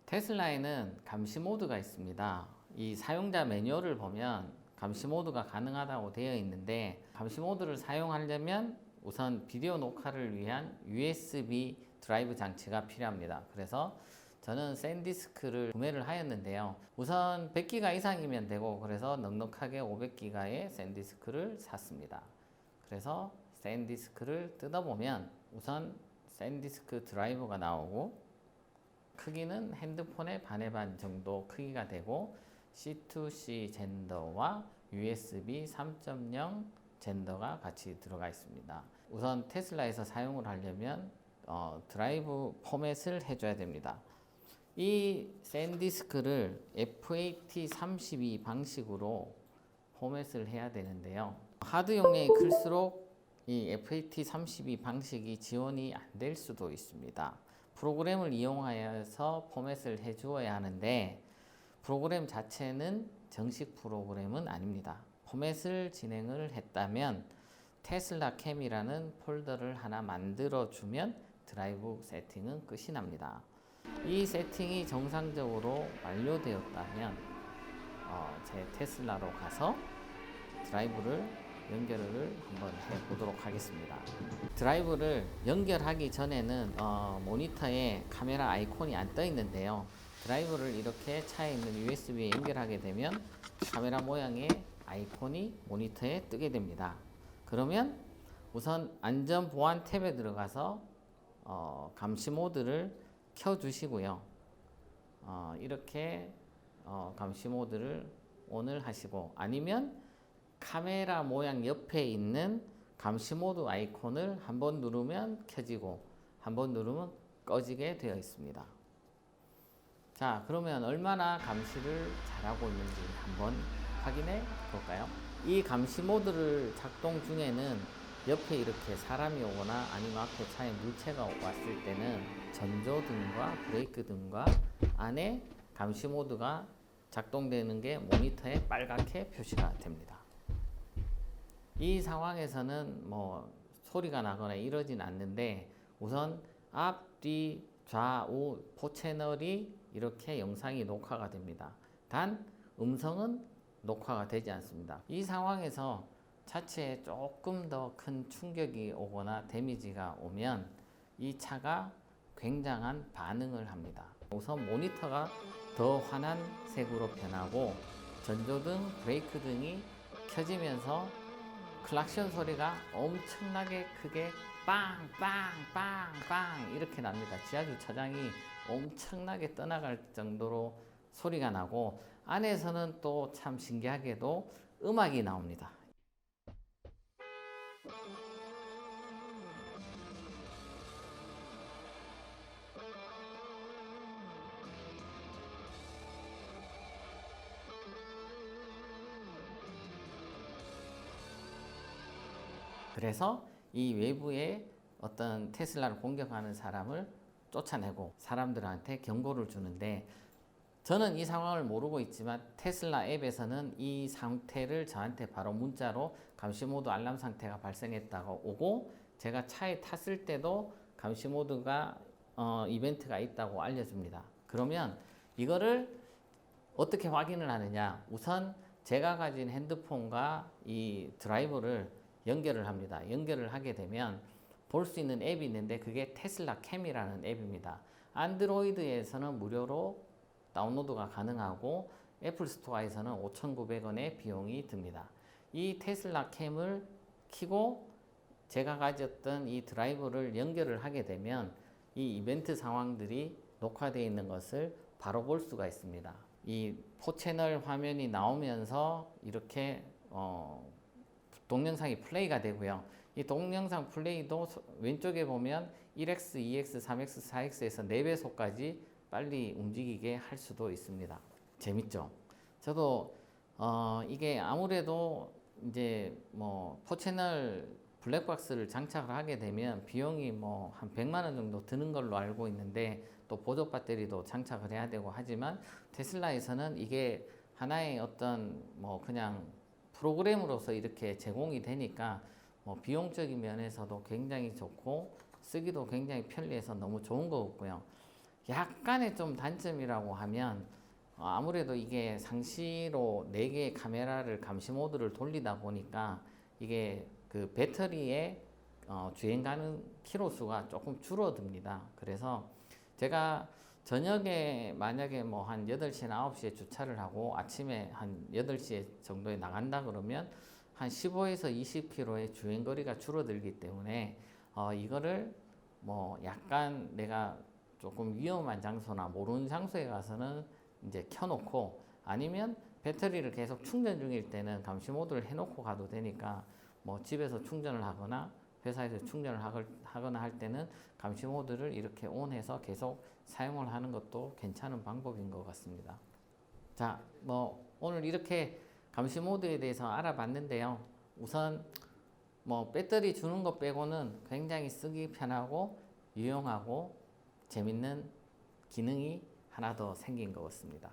테슬라에는 감시 모드가 있습니다. 이 사용자 매뉴얼을 보면 감시 모드가 가능하다고 되어 있는데, 감시 모드를 사용하려면 우선 비디오 녹화를 위한 USB 드라이브 장치가 필요합니다. 그래서 저는 샌디스크를 구매를 하였는데요. 우선 100기가 이상이면 되고, 그래서 넉넉하게 500기가의 샌디스크를 샀습니다. 그래서 샌디스크를 뜯어보면 우선 샌디스크 드라이버가 나오고, 크기는 핸드폰의 반의 반 정도 크기가 되고, C2C 젠더와 USB 3.0 젠더가 같이 들어가 있습니다. 우선 테슬라에서 사용을 하려면 드라이브 포맷을 해줘야 됩니다. 이 샌디스크를 FAT32 방식으로 포맷을 해야 되는데요. 하드 용량이 클수록 이 FAT32 방식이 지원이 안 될 수도 있습니다. 프로그램을 이용하여서 포맷을 해주어야 하는데, 프로그램 자체는 정식 프로그램은 아닙니다. 포맷을 진행을 했다면 테슬라 캠이라는 폴더를 하나 만들어주면 드라이브 세팅은 끝이 납니다. 이 세팅이 정상적으로 완료되었다면 제 테슬라로 가서 드라이브를 연결을 한번 해보도록 하겠습니다. 드라이브를 연결하기 전에는 모니터에 카메라 아이콘이 안 떠 있는데요. 드라이브를 이렇게 차에 있는 USB에 연결하게 되면 카메라 모양의 아이콘이 모니터에 뜨게 됩니다. 그러면 우선 안전 보안 탭에 들어가서 감시 모드를 켜 주시고요. 이렇게 감시 모드를 ON을 하시고, 아니면 카메라 모양 옆에 있는 감시 모드 아이콘을 한번 누르면 켜지고 한번 누르면 꺼지게 되어 있습니다. 자, 그러면 얼마나 감시를 잘하고 있는지 한번 확인해 볼까요? 이 감시 모드를 작동 중에는 옆에 이렇게 사람이 오거나 아니면 앞에 차에 물체가 왔을 때는 전조등과 브레이크 등과 안에 감시 모드가 작동되는 게 모니터에 빨갛게 표시가 됩니다. 이 상황에서는 뭐 소리가 나거나 이러진 않는데, 우선 앞, 뒤, 좌우 포채널이 이렇게 영상이 녹화가 됩니다. 단 음성은 녹화가 되지 않습니다. 이 상황에서 차체에 조금 더 큰 충격이 오거나 데미지가 오면 이 차가 굉장한 반응을 합니다. 우선 모니터가 더 환한 색으로 변하고, 전조등, 브레이크 등이 켜지면서 클락션 소리가 엄청나게 크게 빵빵빵빵 이렇게 납니다. 지하주차장이 엄청나게 떠나갈 정도로 소리가 나고, 안에서는 또 참 신기하게도 음악이 나옵니다. 그래서 이 외부에 어떤 테슬라를 공격하는 사람을 쫓아내고 사람들한테 경고를 주는데, 저는 이 상황을 모르고 있지만 테슬라 앱에서는 이 상태를 저한테 바로 문자로 감시 모드 알람 상태가 발생했다고 오고, 제가 차에 탔을 때도 감시 모드가 이벤트가 있다고 알려줍니다. 그러면 이거를 어떻게 확인을 하느냐? 우선 제가 가진 핸드폰과 이 드라이버를 연결을 합니다. 연결을 하게 되면 볼 수 있는 앱이 있는데, 그게 테슬라 캠이라는 앱입니다. 안드로이드에서는 무료로 다운로드가 가능하고 애플 스토어에서는 5,900원의 비용이 듭니다. 이 테슬라 캠을 켜고 제가 가졌던 이 드라이버를 연결을 하게 되면 이 이벤트 상황들이 녹화되어 있는 것을 바로 볼 수가 있습니다. 이 포채널 화면이 나오면서 이렇게 동영상이 플레이가 되고요. 이 동영상 플레이도 왼쪽에 보면 1x, 2x, 3x, 4x에서 4배속까지 빨리 움직이게 할 수도 있습니다. 재밌죠? 저도 이게 아무래도 이제 뭐 포채널 블랙박스를 장착을 하게 되면 비용이 뭐 한 100만 원 정도 드는 걸로 알고 있는데, 또 보조 배터리도 장착을 해야 되고 하지만 테슬라에서는 이게 하나의 어떤 뭐 그냥 프로그램으로서 이렇게 제공이 되니까 뭐 비용적인 면에서도 굉장히 좋고 쓰기도 굉장히 편리해서 너무 좋은 것 같고요. 약간의 좀 단점이라고 하면 아무래도 이게 상시로 4개의 카메라를 감시 모드를 돌리다 보니까 이게 그 배터리의 주행 가능 키로수가 조금 줄어듭니다. 그래서 제가 저녁에 만약에 뭐 한 8시나 9시에 주차를 하고 아침에 한 8시 정도에 나간다 그러면 한 15에서 20km의 주행 거리가 줄어들기 때문에 이거를 뭐 약간 내가 조금 위험한 장소나 모르는 장소에 가서는 이제 켜놓고 아니면 배터리를 계속 충전 중일 때는 감시 모드를 해놓고 가도 되니까 뭐 집에서 충전을 하거나 회사에서 충전을 하거나 할 때는 감시 모드를 이렇게 온해서 계속 사용을 하는 것도 괜찮은 방법인 것 같습니다. 자, 뭐 오늘 이렇게 감시 모드에 대해서 알아봤는데요. 우선 뭐 배터리 주는 것 빼고는 굉장히 쓰기 편하고 유용하고 재밌는 기능이 하나 더 생긴 것 같습니다.